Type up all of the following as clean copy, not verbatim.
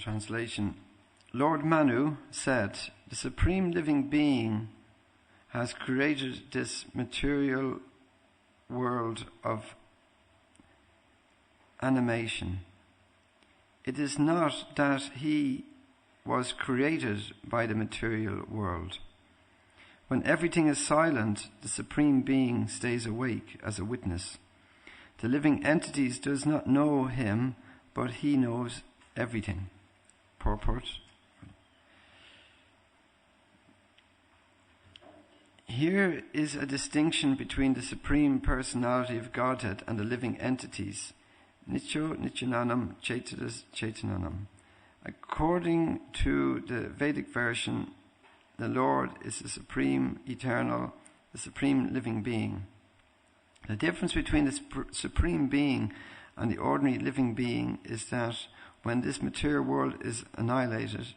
Translation. Lord Manu said, "The Supreme Living Being has created this material world of animation. It is not that he was created by the material world. When everything is silent, the Supreme Being stays awake as a witness. The living entities does not know him, but he knows everything." Purport. Here is a distinction between the Supreme Personality of Godhead and the living entities. Nityo Nityananam Chaitadas Chaitananam. According to the Vedic version, the Lord is the Supreme Eternal, the Supreme Living Being. The difference between the Supreme Being and the ordinary living being is that when this material world is annihilated,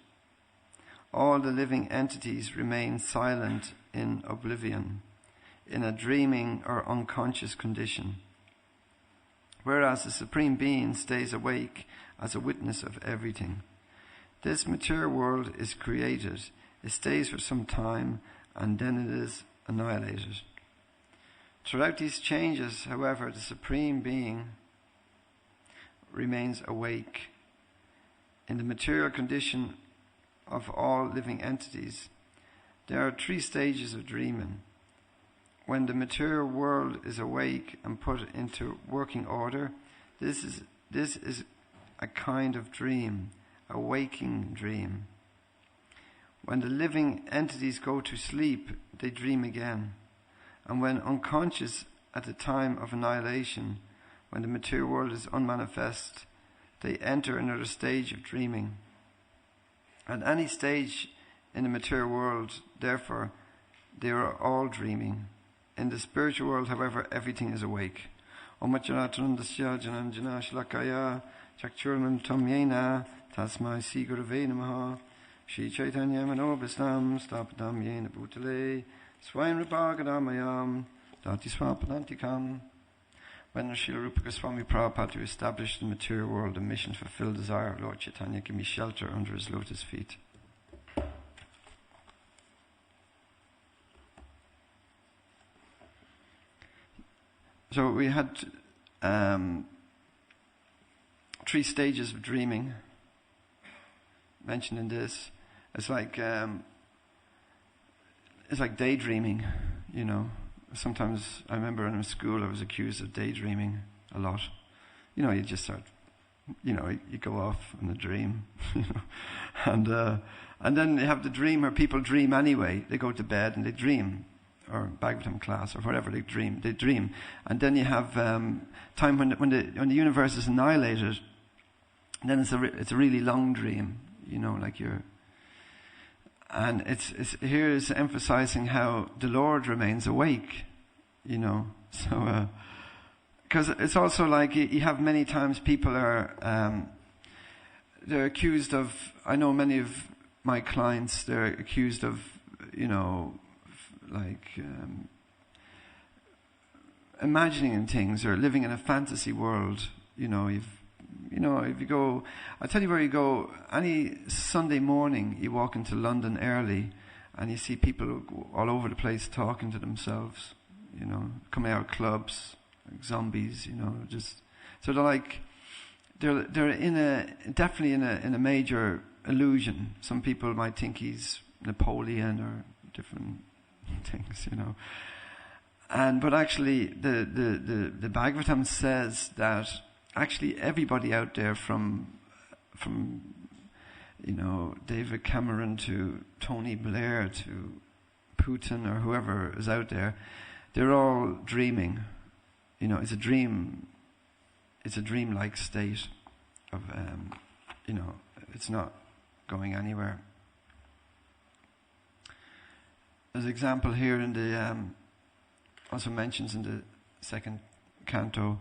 all the living entities remain silent in oblivion, in a dreaming or unconscious condition, whereas the Supreme Being stays awake as a witness of everything. This material world is created, it stays for some time, and then it is annihilated. Throughout these changes, however, the Supreme Being remains awake. In the material condition of all living entities, there are 3 stages of dreaming. When the material world is awake and put into working order, this is a kind of dream, a waking dream. When the living entities go to sleep, they dream again. And when unconscious at the time of annihilation, when the material world is unmanifest, they enter another stage of dreaming. At any stage in the material world, therefore, they are all dreaming. In the spiritual world, however, everything is awake. Om Acharatranandasya Jananjana Shlakaya Chakchurman Tamyena Tasmai Sigurave Namaha Shri Chaitanya Manobhistam Stapadam Yena Bhutale Swain Rupagadamayam Dati Swapadantikam. When Srila Rupa Goswami Prabhupada established the material world, a mission to fulfill desire, Lord Chaitanya gave me shelter under his lotus feet. So we had 3 stages of dreaming mentioned in this. It's like daydreaming, you know. Sometimes I remember in school I was accused of daydreaming a lot. You know, you just start, you know, you go off in a dream, you know, and then you have the dream where people dream anyway. They go to bed and they dream, or Bhagavatam class or whatever they dream, and then you have time when the universe is annihilated. And then it's a really long dream, you know, like you're. And it's here is emphasizing how the Lord remains awake, you know. So, because it's also like you have many times people are, they're accused of, I know many of my clients, they're accused of, you know, like imagining things or living in a fantasy world, you know. If you go, I'll tell you where you go. Any Sunday morning, you walk into London early, and you see people all over the place talking to themselves. You know, coming out of clubs, like zombies. You know, just so they're definitely in a major illusion. Some people might think he's Napoleon or different things. You know, but actually, the Bhagavatam says that. Actually, everybody out there from you know, David Cameron to Tony Blair to Putin or whoever is out there, they're all dreaming. You know, it's a dream. It's a dream-like state of, you know, it's not going anywhere. There's an example here in the also mentions in the 2nd canto.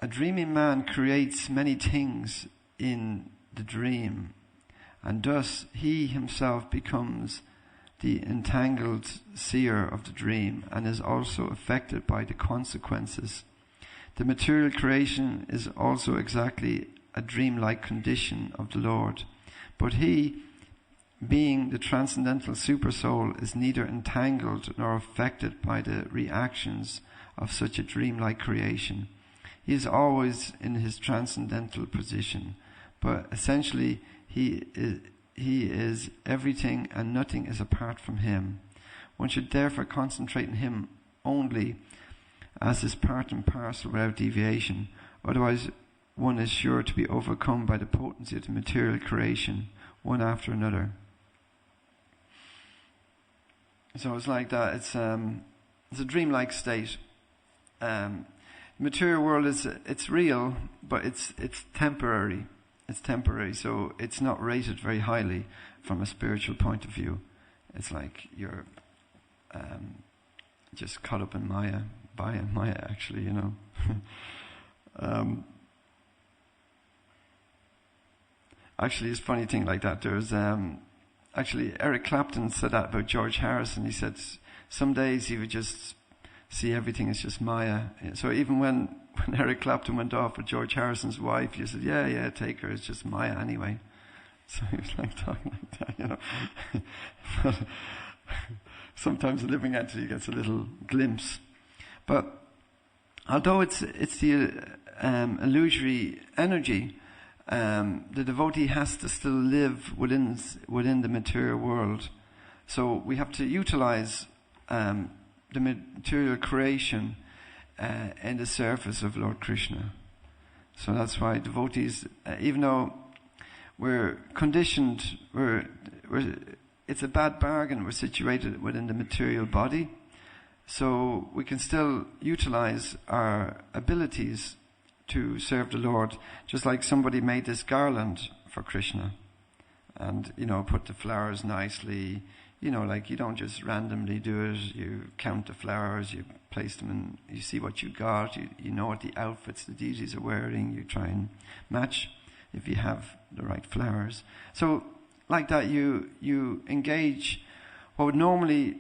A dreaming man creates many things in the dream, and thus he himself becomes the entangled seer of the dream and is also affected by the consequences. The material creation is also exactly a dreamlike condition of the Lord. But he, being the transcendental supersoul, is neither entangled nor affected by the reactions of such a dreamlike creation. He is always in his transcendental position, but essentially he is everything and nothing is apart from him. One should therefore concentrate on him only as his part and parcel without deviation. Otherwise, one is sure to be overcome by the potency of the material creation, one after another. So it's like that. It's a dreamlike state. The material world it's real, but it's temporary. It's temporary, so it's not rated very highly from a spiritual point of view. It's like you're just caught up in Maya, actually, you know. Actually, it's a funny thing like that. There's actually Eric Clapton said that about George Harrison. He said some days he would just see everything as just Maya. So even when Eric Clapton went off with George Harrison's wife, he said, yeah, take her, it's just Maya anyway. So he was like talking like that, you know. Sometimes a living entity gets a little glimpse. But although it's the illusory energy, the devotee has to still live within the material world. So we have to utilize the material creation in the service of Lord Krishna. So that's why devotees, even though we're conditioned, it's a bad bargain. We're situated within the material body, so we can still utilize our abilities to serve the Lord. Just like somebody made this garland for Krishna, and put the flowers nicely. Like you don't just randomly do it. You count the flowers, you place them in, you see what you got, you know what the outfits the deities are wearing, you try and match if you have the right flowers. So like that you engage what would normally,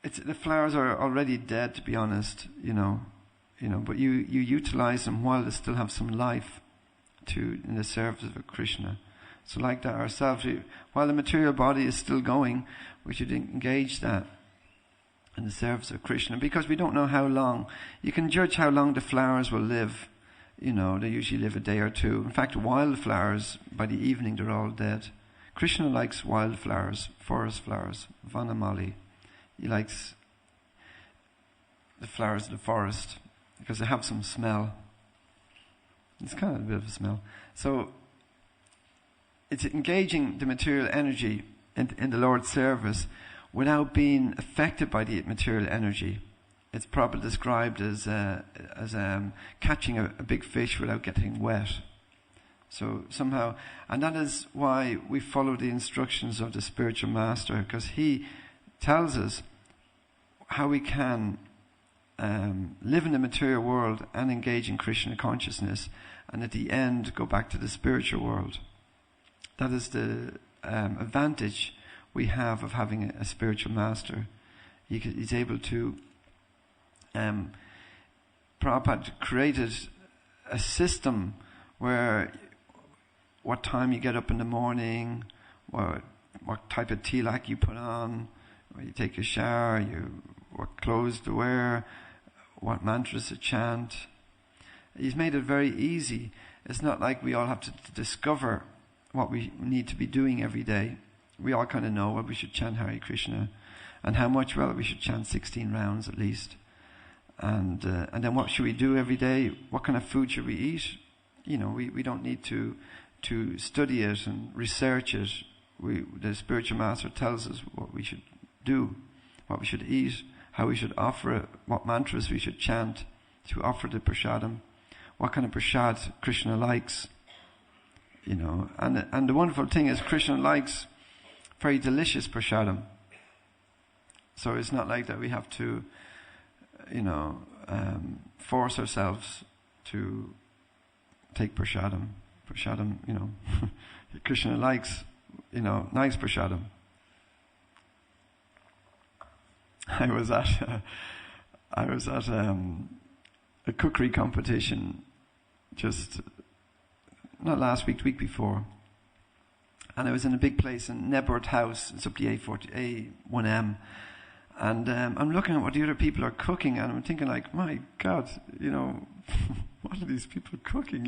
the flowers are already dead, to be honest, but you utilize them while they still have some life in the service of Krishna. So like that ourselves, while the material body is still going, we should engage that in the service of Krishna, because we don't know how long. You can judge how long the flowers will live. They usually live a day or two. In fact, wildflowers, by the evening, they're all dead. Krishna likes wildflowers, forest flowers, vanamali. He likes the flowers of the forest because they have some smell. It's kind of a bit of a smell. So it's engaging the material energy in the Lord's service without being affected by the material energy. It's probably described as catching a big fish without getting wet. So somehow, and that is why we follow the instructions of the spiritual master, because he tells us how we can live in the material world and engage in Krishna consciousness, and at the end go back to the spiritual world. That is the advantage we have of having a spiritual master. He's able to. Prabhupada created a system where what time you get up in the morning, what type of tilak you put on, where you take a shower, what clothes to wear, what mantras to chant. He's made it very easy. It's not like we all have to discover what we need to be doing every day. We all kind of know what we should chant Hare Krishna, and how much. Well, we should chant 16 rounds at least. And then what should we do every day? What kind of food should we eat? We don't need to study it and research it. The spiritual master tells us what we should do, what we should eat, how we should offer it, what mantras we should chant to offer the prasadam, what kind of prasad Krishna likes. And the wonderful thing is Krishna likes very delicious prasadam. So it's not like that we have to force ourselves to take prasadam. Prasadam, Krishna likes, nice prasadam. I was at a cookery competition just not last week, the week before. And I was in a big place in Nebworth House. It's up the A1M. And I'm looking at what the other people are cooking, and I'm thinking like, my God, what are these people cooking,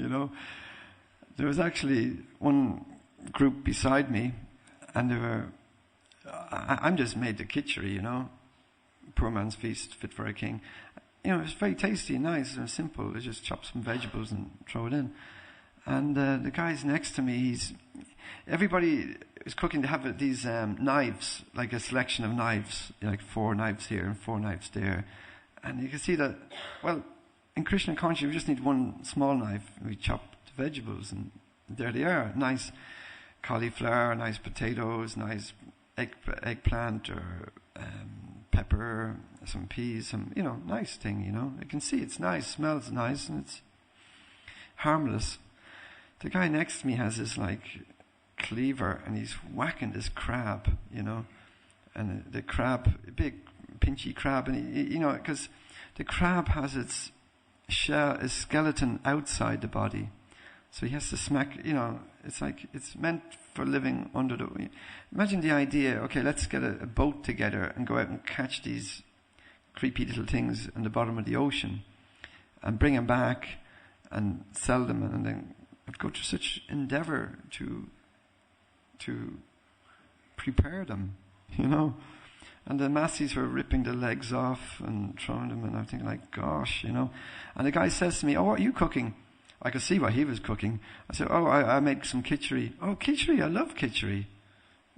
There was actually one group beside me, and they were, I'm just made the kitchery, poor man's feast, fit for a king. It was very tasty and nice and simple. They just chop some vegetables and throw it in. And the guys next to me, everybody is cooking. They have these knives, like a selection of knives, like 4 knives here and 4 knives there. And you can see that, well, in Krishna consciousness, we just need one small knife. We chop the vegetables, and there they are. Nice cauliflower, nice potatoes, nice eggplant or pepper, some peas, some, nice thing, You can see it's nice, smells nice, and it's harmless. The guy next to me has this, cleaver, and he's whacking this crab, and the crab, a big pinchy crab, and because the crab has its skeleton outside the body, so he has to smack, it's like it's meant for living under the. Imagine the idea. Okay, let's get a boat together and go out and catch these creepy little things in the bottom of the ocean, and bring them back and sell them, and then I'd go to such endeavor to prepare them, And the masses were ripping the legs off and throwing them, and I'm thinking like, gosh, And the guy says to me, "Oh, what are you cooking?" I could see what he was cooking. I said, "Oh, I made some kitchery." "Oh, kitchery, I love kitchery."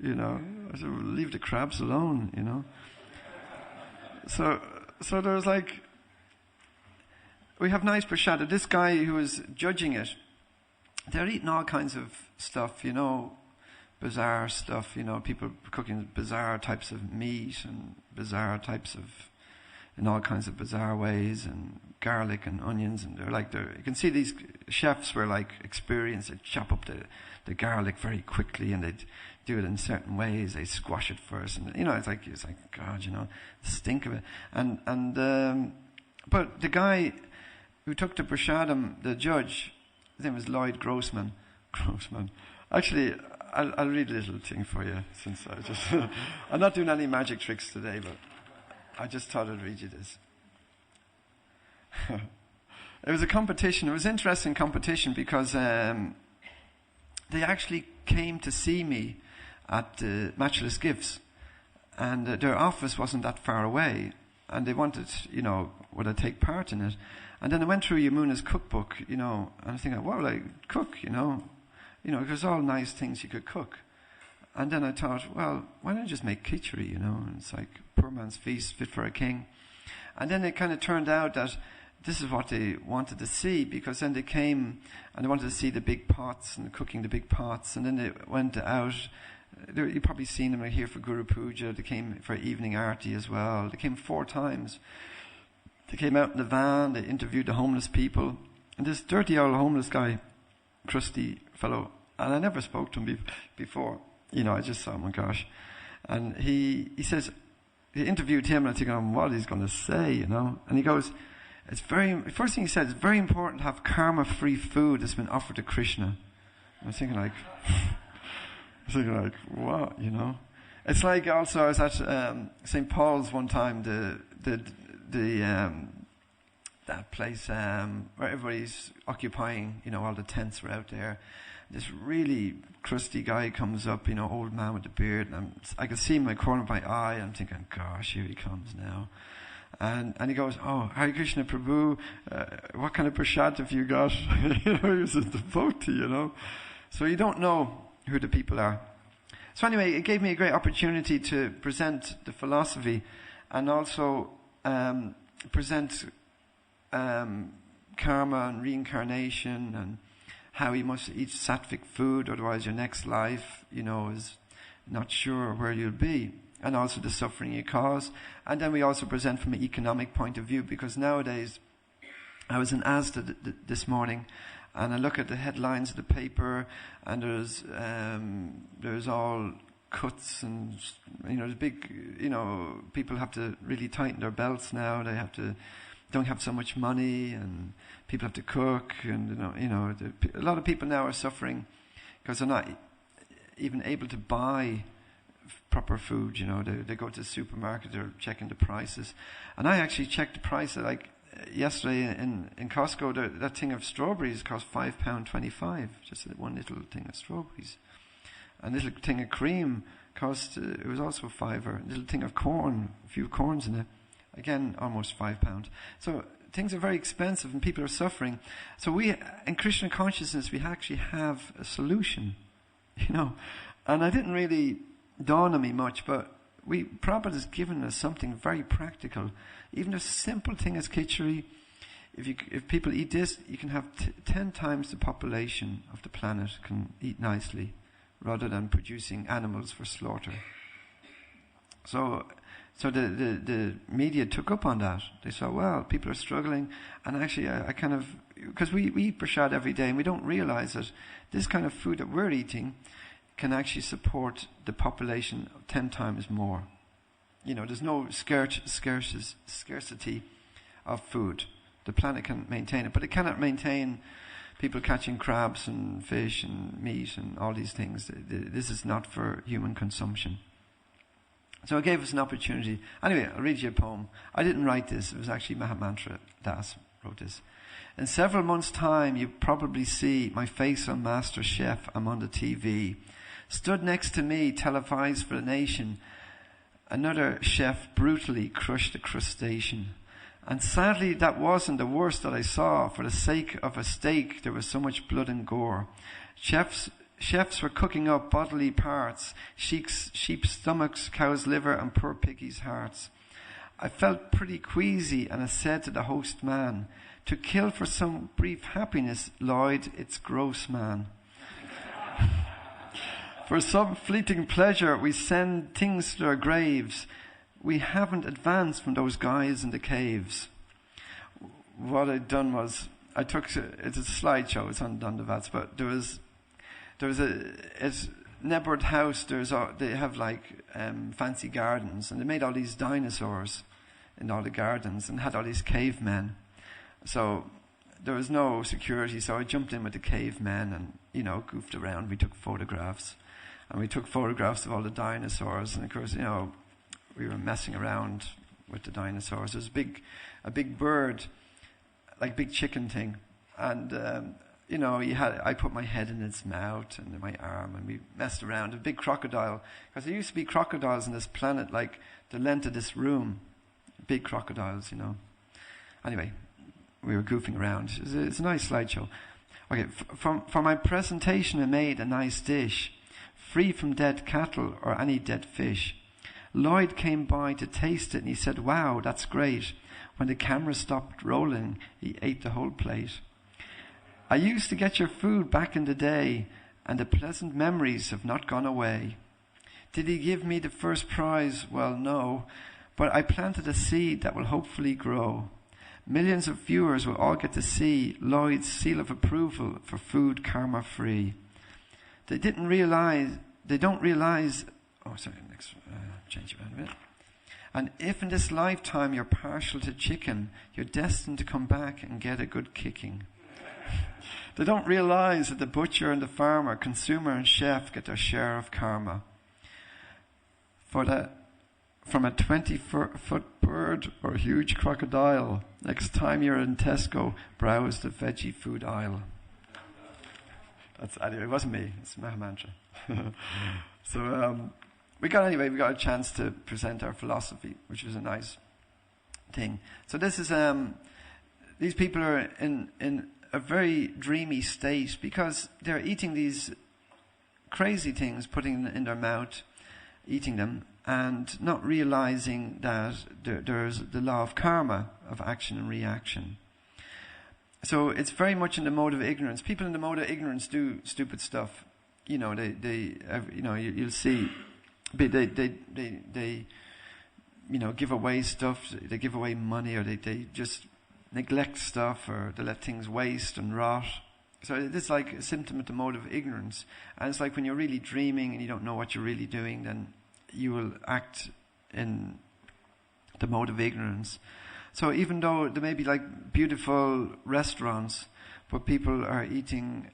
I said, well, "Leave the crabs alone," So there's we have nice prashad. This guy who was judging it, they're eating all kinds of stuff, bizarre stuff, people cooking bizarre types of meat and bizarre types of, in all kinds of bizarre ways, and garlic and onions, and you can see these chefs were experienced. They'd chop up the garlic very quickly, and they'd do it in certain ways. They squash it first, and it's like God, the stink of it. But the guy who took the prashadam, the judge, his name was Lloyd Grossman. Actually, I'll read a little thing for you, since I'm not doing any magic tricks today, but I just thought I'd read you this. It was a competition. It was an interesting competition because they actually came to see me at Matchless Gifts, and their office wasn't that far away, and they wanted, would I take part in it? And then I went through Yamuna's cookbook, and I was thinking, what would I cook, there's all nice things you could cook. And then I thought, well, why don't I just make kitchery, And it's like poor man's feast, fit for a king. And then it kind of turned out that this is what they wanted to see, because then they came and they wanted to see the big pots and cooking the big pots. And then they went out. You've probably seen them here for Guru Puja. They came for evening arti as well. They came 4 times. They came out in the van. They interviewed the homeless people. And this dirty old homeless guy, crusty fellow, and I never spoke to him before. I just saw him, oh my gosh. And he says, he interviewed him, and I'm thinking, what he's going to say, And he goes, first thing he said, it's very important to have karma-free food that's been offered to Krishna. I was thinking what, It's like also, I was at St. Paul's one time, that place where everybody's occupying, all the tents were out there. This really crusty guy comes up, old man with the beard, and I can see him in the corner of my eye, and I'm thinking, gosh, here he comes now. And he goes, "Oh, Hare Krishna Prabhu, what kind of prashad have you got?" He was a devotee, So you don't know who the people are. So anyway, it gave me a great opportunity to present the philosophy, and also present karma and reincarnation, and how you must eat sattvic food, otherwise your next life, is not sure where you'll be, and also the suffering you cause. And then we also present from an economic point of view, because nowadays, I was in Asda this morning, and I look at the headlines of the paper, and there's all cuts, and there's big, people have to really tighten their belts now. They have to don't have so much money, and people have to cook, and a lot of people now are suffering because they're not even able to buy proper food. They go to the supermarket, they're checking the prices, and I actually checked the price like yesterday in Costco. That thing of strawberries cost £5.25, just one little thing of strawberries. A little thing of cream cost, it was also £5, or a little thing of corn, a few corns in it, again almost £5. So things are very expensive and people are suffering. So we, in Krishna consciousness, we actually have a solution, and I didn't really dawn on me much, but Prabhupada has given us something very practical. Even a simple thing as khichdi, if people eat this, you can have 10 times the population of the planet can eat nicely, rather than producing animals for slaughter. So the media took up on that. They saw, well, people are struggling, and actually I kind of, because we eat prasad every day and we don't realize that this kind of food that we're eating can actually support the population 10 times more. There's no scarcity of food. The planet can maintain it, but it cannot maintain people catching crabs and fish and meat and all these things. This is not for human consumption. So it gave us an opportunity. Anyway, I'll read you a poem. I didn't write this. It was actually Mahamantra Das wrote this. In several months' time, you probably see my face on Master Chef. I'm on the TV. Stood next to me, televised for the nation. Another chef brutally crushed a crustacean. And sadly, that wasn't the worst that I saw. For the sake of a steak, there was so much blood and gore. Chefs were cooking up bodily parts, sheep's stomachs, cow's liver, and poor piggies' hearts. I felt pretty queasy, and I said to the host man, to kill for some brief happiness, Lloyd, it's gross, man. For some fleeting pleasure, we send things to their graves. We haven't advanced from those guys in the caves. What I'd done was, it's a slideshow, it's on the VATS, but there was it's Nebworth House, they have fancy gardens, and they made all these dinosaurs in all the gardens and had all these cavemen. So there was no security, so I jumped in with the cavemen and, goofed around. We took photographs. And we took photographs of all the dinosaurs, and of course, we were messing around with the dinosaurs. There was a big bird, like big chicken thing, and I put my head in its mouth and in my arm, and we messed around. A big crocodile, because there used to be crocodiles on this planet, like the length of this room, big crocodiles, Anyway, we were goofing around. It's a nice slideshow. Okay, for my presentation, I made a nice dish, free from dead cattle or any dead fish. Lloyd came by to taste it, and he said, wow, that's great. When the camera stopped rolling, he ate the whole plate. I used to get your food back in the day, and the pleasant memories have not gone away. Did he give me the first prize? Well, no, but I planted a seed that will hopefully grow. Millions of viewers will all get to see Lloyd's seal of approval for food karma free. They don't realize, change it around a bit. And if in this lifetime you're partial to chicken, you're destined to come back and get a good kicking. They don't realize that the butcher and the farmer, consumer and chef get their share of karma. From a 20-foot bird or a huge crocodile, next time you're in Tesco, browse the veggie food aisle. Anyway, it wasn't me, it's Mahamantra. So we got a chance to present our philosophy, which was a nice thing. So this is these people are in a very dreamy state because they're eating these crazy things, putting them in their mouth, eating them, and not realizing that there's the law of karma, of action and reaction. So it's very much in the mode of ignorance. People in the mode of ignorance do stupid stuff. You'll see, they give away stuff. They give away money, or they just neglect stuff, or they let things waste and rot. So it's like a symptom of the mode of ignorance. And it's like when you're really dreaming and you don't know what you're really doing, then you will act in the mode of ignorance. So even though there may be like beautiful restaurants, but people are eating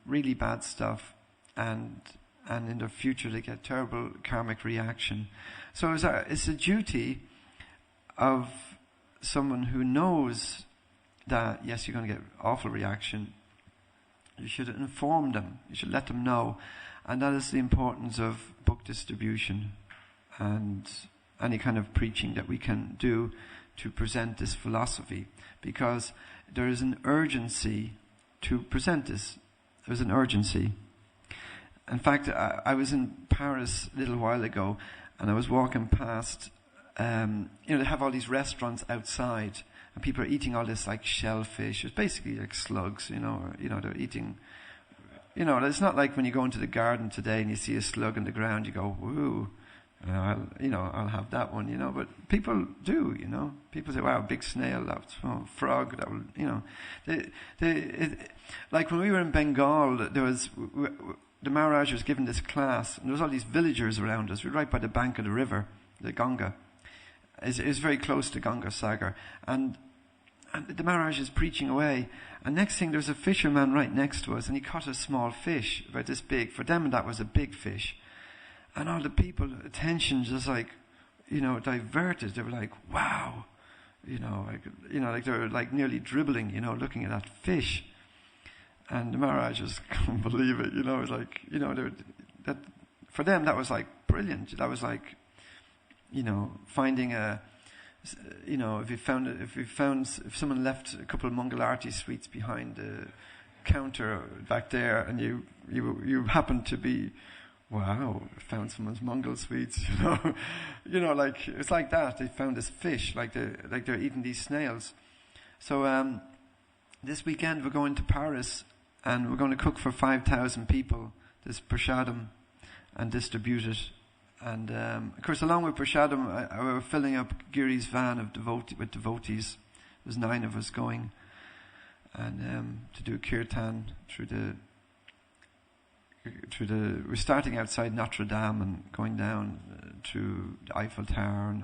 really bad stuff, and in the future they get terrible karmic reaction. So it's a duty of someone who knows that, yes, you're going to get awful reaction. You should inform them. You should let them know. And that is the importance of book distribution and any kind of preaching that we can do to present this philosophy, because there is an urgency to present this. There's an urgency. In fact, I was in Paris a little while ago, and I was walking past, they have all these restaurants outside, and people are eating all this like shellfish. It's basically like slugs, they're eating, it's not like when you go into the garden today and you see a slug on the ground, you go, woo, I'll have that one, but people do, people say, wow, big snail, that's frog, that will, like when we were in Bengal, there was, the Maharaj was giving this class, and there was all these villagers around us. We were right by the bank of the river, the Ganga. It was very close to Ganga Sagar. And the Maharaj is preaching away, and next thing there's a fisherman right next to us, and he caught a small fish, about this big. For them that was a big fish. And all the people, attention just like, diverted. They were like, wow. Like they were like nearly dribbling, looking at that fish. And the Maharaj just couldn't believe it, it was like, that for them that was like brilliant. That was like, finding if someone left a couple of Mangalarti sweets behind the counter back there, and you happened to be, wow, found someone's Mongol sweets, like it's like that. They found this fish, like they're eating these snails. So this weekend we're going to Paris, and we're going to cook for 5,000 people this prashadam and distribute it. And of course, along with prashadam, we were filling up Giri's van with devotees. There's 9 of us going, and to do kirtan we're starting outside Notre Dame and going down to the Eiffel Tower and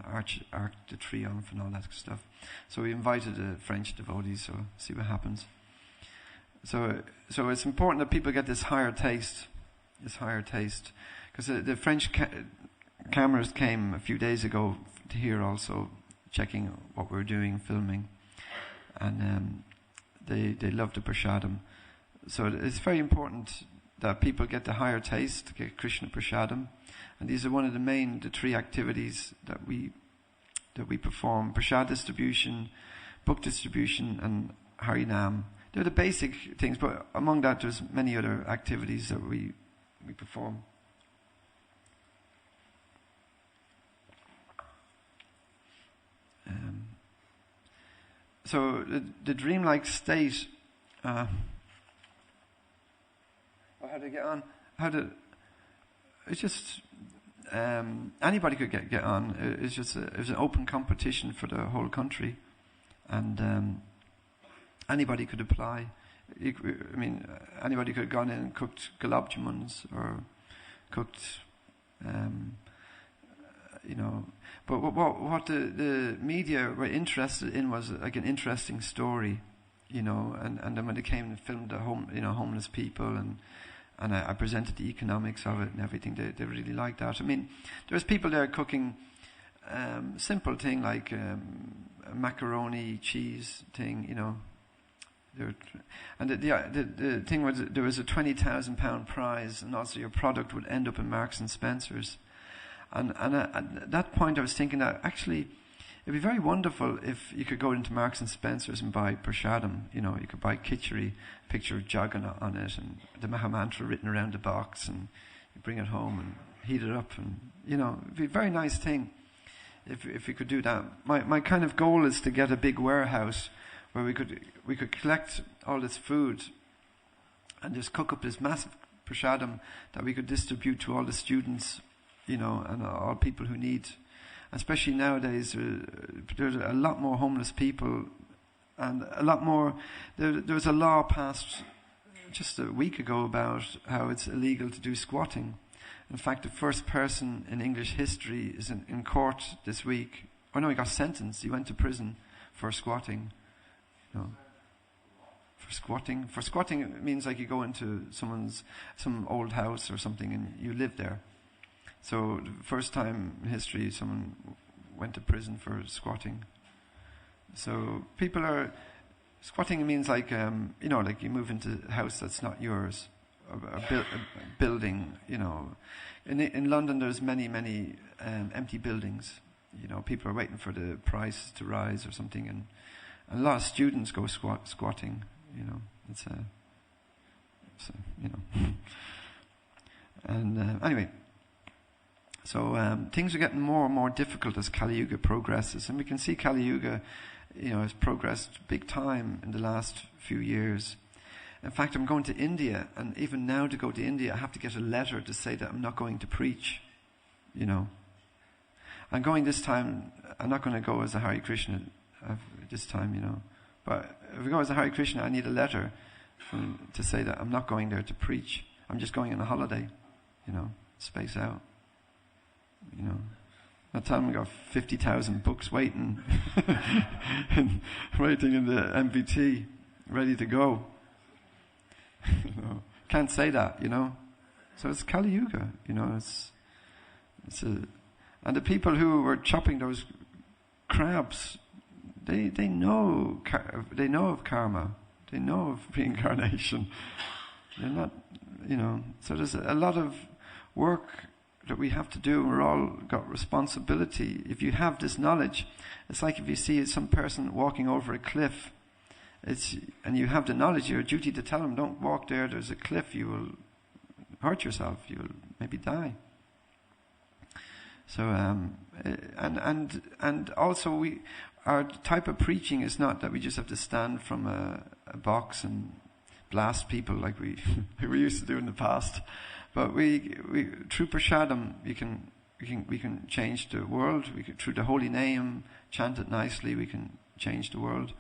Arc de Triomphe and all that stuff. So we invited the French devotees, so see what happens. So it's important that people get this higher taste, because the French cameras came a few days ago to here also, checking what we're doing, filming, and they loved the prashadam. So it's very important that people get the higher taste, get Krishna prashadam, and these are one of the 3 activities that we perform: prashad distribution, book distribution, and Harinam. They're the basic things, but among that there's many other activities that we perform. So the dreamlike state, how to get on? It's just anybody could get on. It was an open competition for the whole country, and anybody could apply. Anybody could have gone in and cooked gulab jamuns or cooked, But what the media were interested in was like an interesting story, and then when they came and filmed the homeless people, and I presented the economics of it and everything, they really liked that. There was people there cooking simple thing like a macaroni cheese thing, And the thing was, there was a £20,000 prize, and also your product would end up in Marks and Spencer's. And at that point, I was thinking that actually, it'd be very wonderful if you could go into Marks and Spencer's and buy prashadam. You could buy khichdi, picture of Jagannath on it, and the Mahamantra written around the box, and you bring it home and heat it up, and it'd be a very nice thing if you could do that. My kind of goal is to get a big warehouse where we could collect all this food and just cook up this massive prashadam that we could distribute to all the students, and all people who need. Especially nowadays, there's a lot more homeless people, and a lot more. There was a law passed just a week ago about how it's illegal to do squatting. In fact, the first person in English history is in court this week. Oh no, he got sentenced. He went to prison for squatting. You know. For squatting, it means like you go into some old house or something and you live there. So the first time in history someone went to prison for squatting. So people are squatting means like like you move into a house that's not yours, a building. In London there's many empty buildings. People are waiting for the price to rise or something, and a lot of students go squatting. And anyway, so things are getting more and more difficult as Kali Yuga progresses, and we can see Kali Yuga, has progressed big time in the last few years. In fact, I'm going to India, and even now to go to India, I have to get a letter to say that I'm not going to preach. I'm going this time. I'm not going to go as a Hare Krishna this time, But if I go as a Hare Krishna, I need a letter to say that I'm not going there to preach. I'm just going on a holiday, space out. That time I got 50,000 books waiting, waiting in the MVT, ready to go. Can't say that, So it's Kali Yuga, and the people who were chopping those crabs, they know of karma, they know of reincarnation. They're not, So there's a lot of work that we have to do. We're all got responsibility. If you have this knowledge, it's like if you see some person walking over a cliff, and you have the knowledge, your duty to tell them, don't walk there. There's a cliff. You will hurt yourself. You will maybe die. So and also our type of preaching is not that we just have to stand from a box and blast people like we used to do in the past, but we through Prashadam we can change the world. Through the holy name, chant it nicely, we can change the world.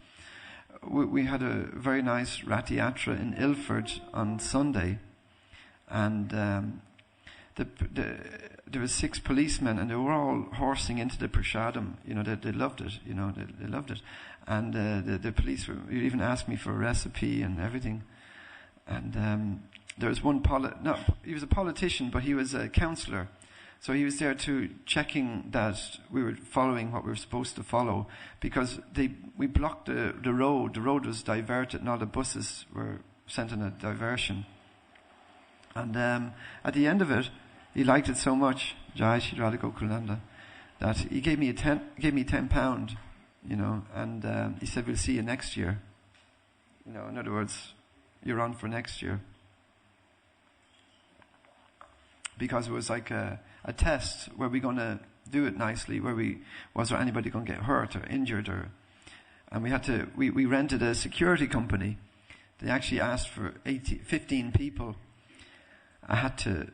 We had a very nice Ratiyatra in Ilford on Sunday, and there were 6 policemen, and they were all horsing into the Prashadam. They loved it. They loved it. And the police even asked me for a recipe and everything. And there was one he was a politician, but he was a councillor. So he was there too, checking that we were following what we were supposed to follow, because we blocked the road. The road was diverted, and all the buses were sent on a diversion. And at the end of it, he liked it so much, Jai Shri Radha Gokulananda, that he gave me £10, and he said, we'll see you next year. In other words, you're on for next year. Because it was like a test. Were we going to do it nicely? Was there anybody going to get hurt or injured? And we rented a security company. They actually asked for 15 people. I had to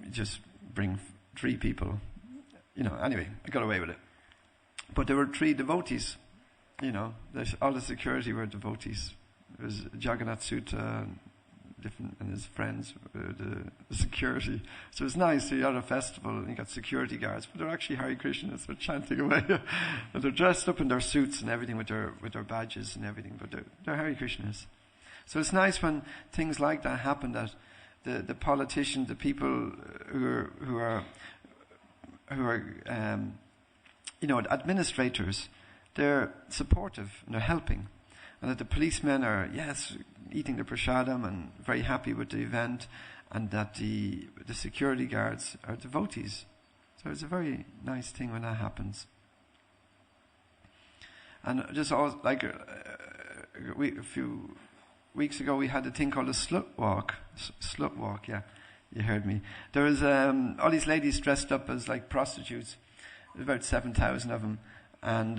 just bring 3 people. Anyway, I got away with it. But there were 3 devotees. All the security were devotees. There was Jagannath Sutta and his friends, the security. So it was nice. You had a festival and you got security guards, but they're actually Hare Krishnas. They're chanting away. And they're dressed up in their suits and everything with their badges and everything, but they're Hare Krishnas. So it's nice when things like that happen, that the politicians, the people who are administrators, they're supportive and they're helping. And that the policemen are, eating the prasadam and very happy with the event, and that the security guards are devotees. So it's a very nice thing when that happens. And just a few weeks ago we had a thing called a slut walk, yeah, you heard me. There was all these ladies dressed up as like prostitutes. There was about 7,000 of them. And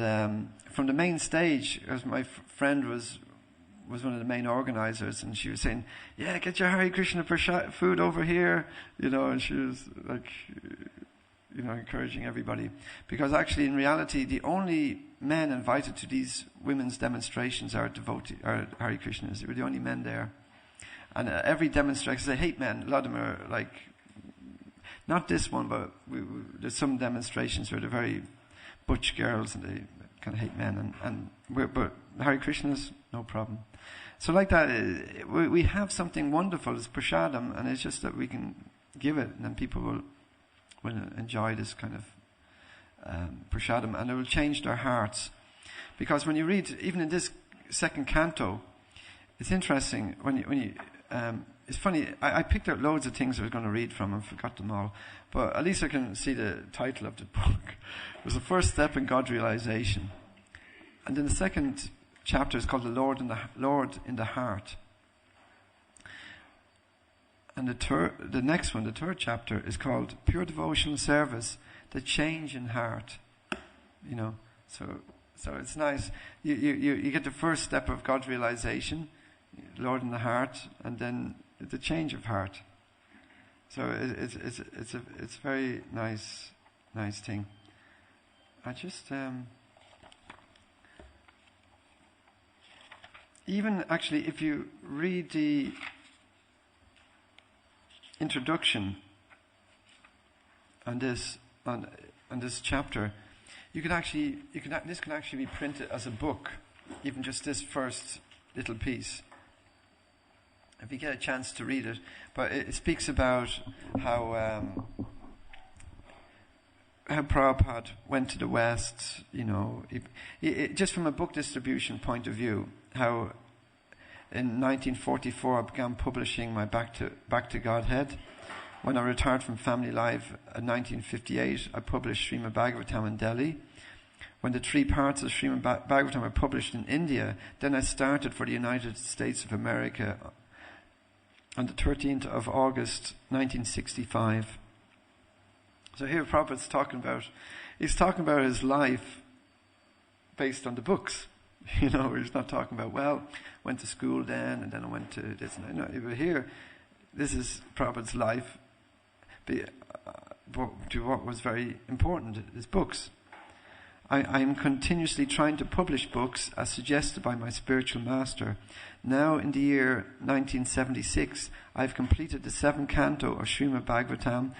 from the main stage, as my friend was one of the main organizers, and she was saying, "Yeah, get your Hare Krishna food over here," and she was like, encouraging everybody. Because actually, in reality, the only men invited to these women's demonstrations are Hare Krishnas. They were the only men there. And every demonstration, I hate men. A lot of them are like, not this one, but there's some demonstrations where they're very butch girls and they kind of hate men, but Hare Krishnas, no problem. So like that, we have something wonderful. It's prashadam, and it's just that we can give it, and then people will enjoy this kind of prashadam, and it will change their hearts. Because when you read, even in this second canto, it's interesting when you it's funny. I picked out loads of things I was going to read from and forgot them all, but at least I can see the title of the book. It was the first step in God realization, and then the second chapter is called the Lord in the Heart, and the next one, the third chapter, is called Pure Devotional Service: The Change in Heart. So it's nice. You get the first step of God realization, Lord in the heart, and then the change of heart. So it's very nice thing. I just even actually, if you read the introduction on this chapter, this can actually be printed as a book, even just this first little piece, if you get a chance to read it. But it speaks about how Prabhupada went to the West, just from a book distribution point of view, how in 1944 I began publishing my Back to Godhead. When I retired from family life in 1958, I published Srimad Bhagavatam in Delhi. When the 3 parts of Srimad Bhagavatam were published in India, then I started for the United States of America on the 13th of August 1965. So here Prabhupada's talking about his life based on the books. He's not talking about, went to school then, and then I went to this and that. No, here, this is Prabhupada's life to what was very important, his books. I am continuously trying to publish books as suggested by my spiritual master. Now in the year 1976, I've completed the 7th canto of Srimad Bhagavatam,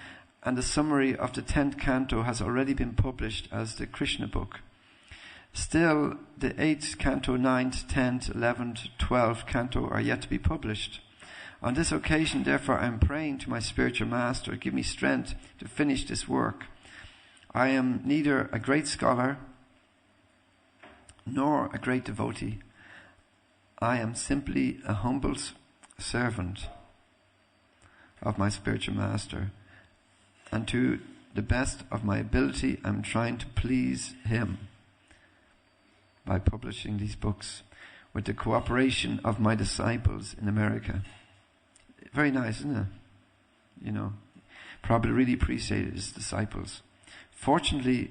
and the summary of the 10th canto has already been published as the Krishna book. Still, the 8th canto, 9th, 10th, 11th, 12th canto are yet to be published. On this occasion, therefore, I am praying to my spiritual master, give me strength to finish this work. I am neither a great scholar nor a great devotee. I am simply a humble servant of my spiritual master, and to the best of my ability, I'm trying to please him by publishing these books with the cooperation of my disciples in America. Very nice, isn't it? Probably really appreciated his disciples. Fortunately,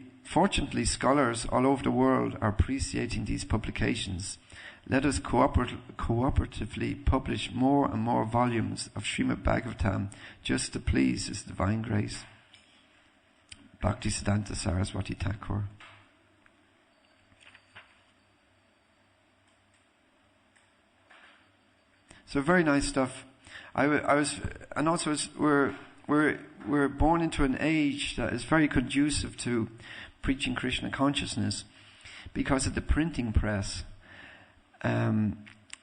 scholars all over the world are appreciating these publications. Let us cooperatively publish more and more volumes of Srimad Bhagavatam just to please His divine grace. Bhaktisiddhanta Saraswati Thakur. So very nice stuff. We're born into an age that is very conducive to preaching Krishna consciousness because of the printing press. You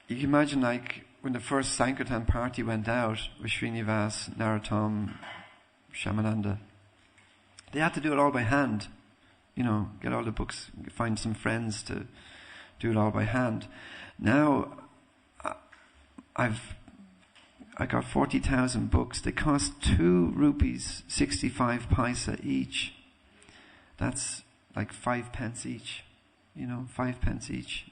can imagine, like, when the first Sankirtan party went out with Srinivas, Narottam, Shamananda, they had to do it all by hand. Get all the books, find some friends to do it all by hand. Now, I got 40,000 books. They cost 2 rupees 65 paisa each. That's like 5 pence each. 5 pence each.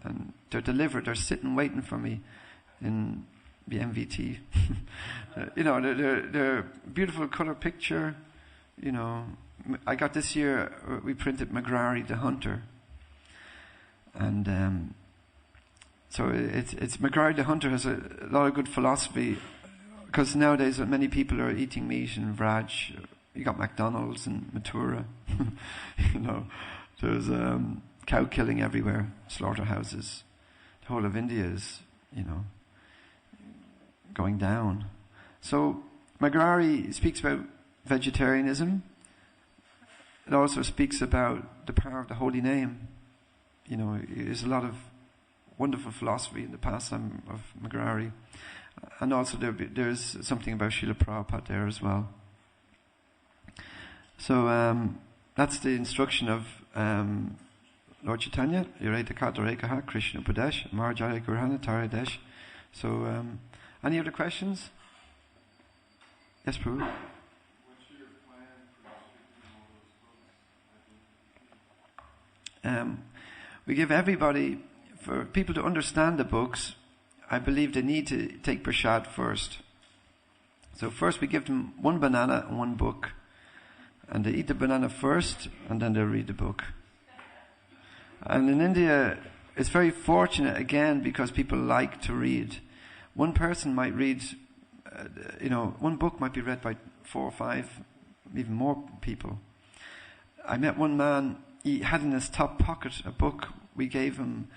And they're delivered. They're sitting waiting for me in the MVT. They're beautiful color picture. I got this year. We printed Magrari the Hunter, and. So it's Magrari the Hunter has a lot of good philosophy, because nowadays many people are eating meat in Vraj. You got McDonald's in Mathura. There's cow killing everywhere, slaughterhouses. The whole of India is, going down. So Magrari speaks about vegetarianism. It also speaks about the power of the holy name. there's a lot of wonderful philosophy in the pastime of Magrari. And also there's something about Srila Prabhupada there as well. So that's the instruction of Lord Chaitanya, Yureta Kadarekaha, Krishna Pradesh, Marjaya Gurhana Taradesh. So, any other questions? Yes, Prabhu? What's your plan for books? We give everybody, for people to understand the books, I believe they need to take prasad first. So first we give them one banana and one book. And they eat the banana first, and then they read the book. And in India, it's very fortunate, again, because people like to read. One person might read, one book might be read by 4 or 5, even more people. I met one man, he had in his top pocket a book we gave him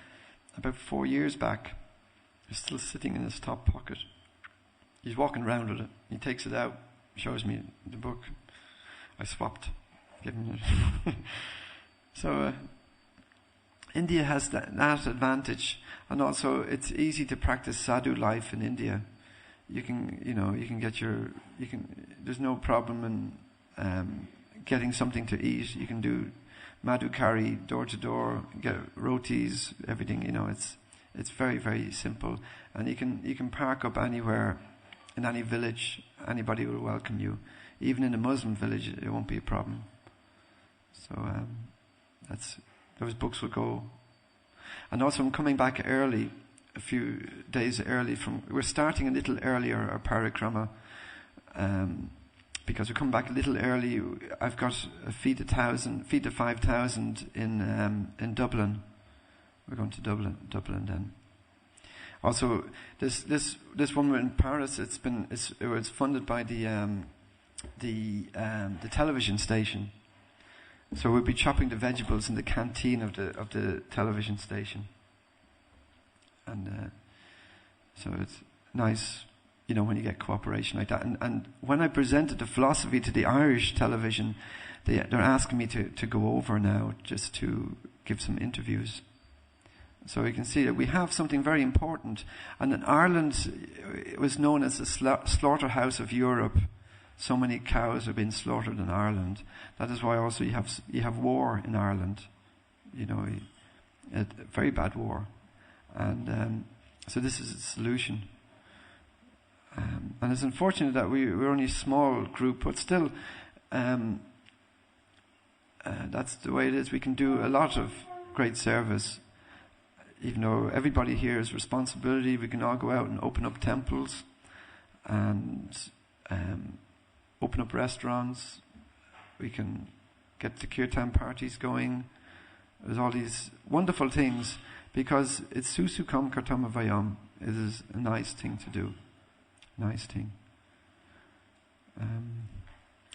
about 4 years back. It's still sitting in his top pocket. He's walking around with it. He takes it out, shows me the book. I swapped, given it. So India has that advantage, and also it's easy to practice sadhu life in India. You can get there's no problem in getting something to eat. You can do madhukari door to door, get rotis, everything. It's very, very simple, and you can park up anywhere in any village. Anybody will welcome you. Even in a Muslim village, it won't be a problem. So those books will go. And also, I'm coming back early, a few days early. We're starting a little earlier our parikrama, because we come back a little early. I've got a feed to 5,000 in Dublin. We're going to Dublin then. Also, this one in Paris, it was funded by the television station. So we'll be chopping the vegetables in the canteen of the television station. And so it's nice, when you get cooperation like that. And when I presented the philosophy to the Irish television, they're asking me to go over now just to give some interviews. So you can see that we have something very important. And in Ireland, it was known as the slaughterhouse of Europe. So many cows have been slaughtered in Ireland. That is why also you have war in Ireland. A very bad war. And so this is a solution. And it's unfortunate that we're only a small group, but still, that's the way it is. We can do a lot of great service. Even though everybody here has responsibility, we can all go out and open up temples and open up restaurants. We can get the kirtan parties going. There's all these wonderful things because it's susukam kartama vayam. It is a nice thing to do. Nice thing.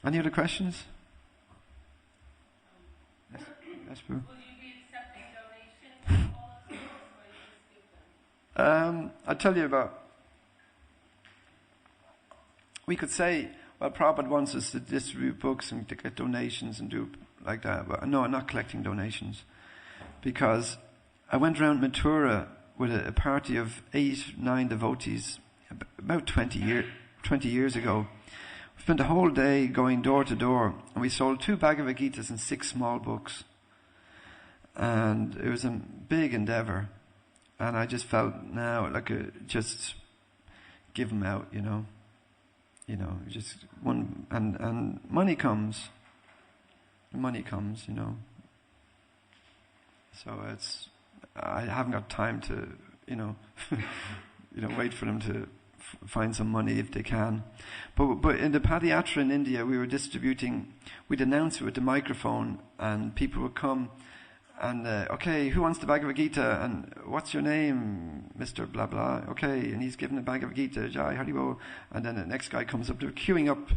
Any other questions? Yes, Boo. Will you be accepting donations for all of these, or you just give them? I'll tell you about. We could say, well, Prabhupada wants us to distribute books and to get donations and do like that. But no, I'm not collecting donations. Because I went around Mathura with a party of 8-9 devotees about 20 years ago. We spent a whole day going door to door, and we sold 2 Bhagavad Gitas and 6 small books. And it was a big endeavor. And I just felt now just give them out, just one, and money comes. Money comes, So I haven't got time to, wait for them to find some money if they can. But in the Padayatra in India, we'd announce it with the microphone, and people would come and, okay, who wants the Bhagavad Gita? And what's your name, Mr. Blah Blah? Okay, and he's given the Bhagavad Gita, Jai Haribo. And then the next guy comes up, they're queuing up,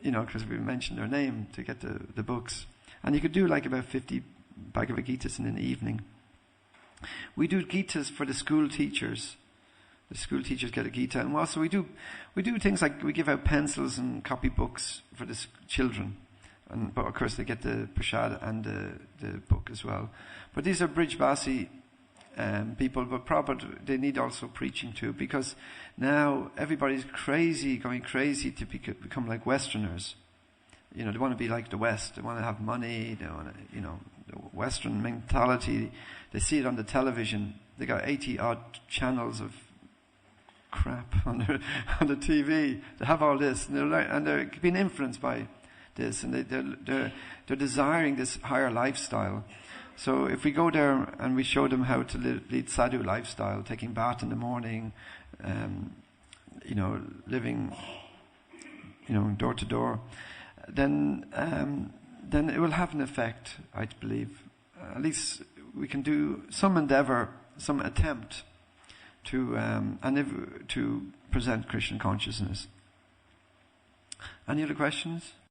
because we mentioned their name to get the books. And you could do like about 50 Bhagavad Gitas in an evening. We do Gitas for the school teachers. The school teachers get a Gita. And also we do things like we give out pencils and copybooks for the children. but of course they get the prashad and the book as well. But these are Brijbasi people, but Prabhupada, they need also preaching too, because now everybody's going crazy to become like Westerners. They want to be like the West. They want to have money. They want to, the Western mentality. They see it on the television. They got 80 odd channels of crap on the TV. They have all this, and they're being influenced by this, and they're desiring this higher lifestyle. So if we go there and we show them how to lead sadhu lifestyle, taking bath in the morning, living, door to door, then it will have an effect, I believe. At least we can do some endeavor, some attempt to present Krishna consciousness. Any other questions?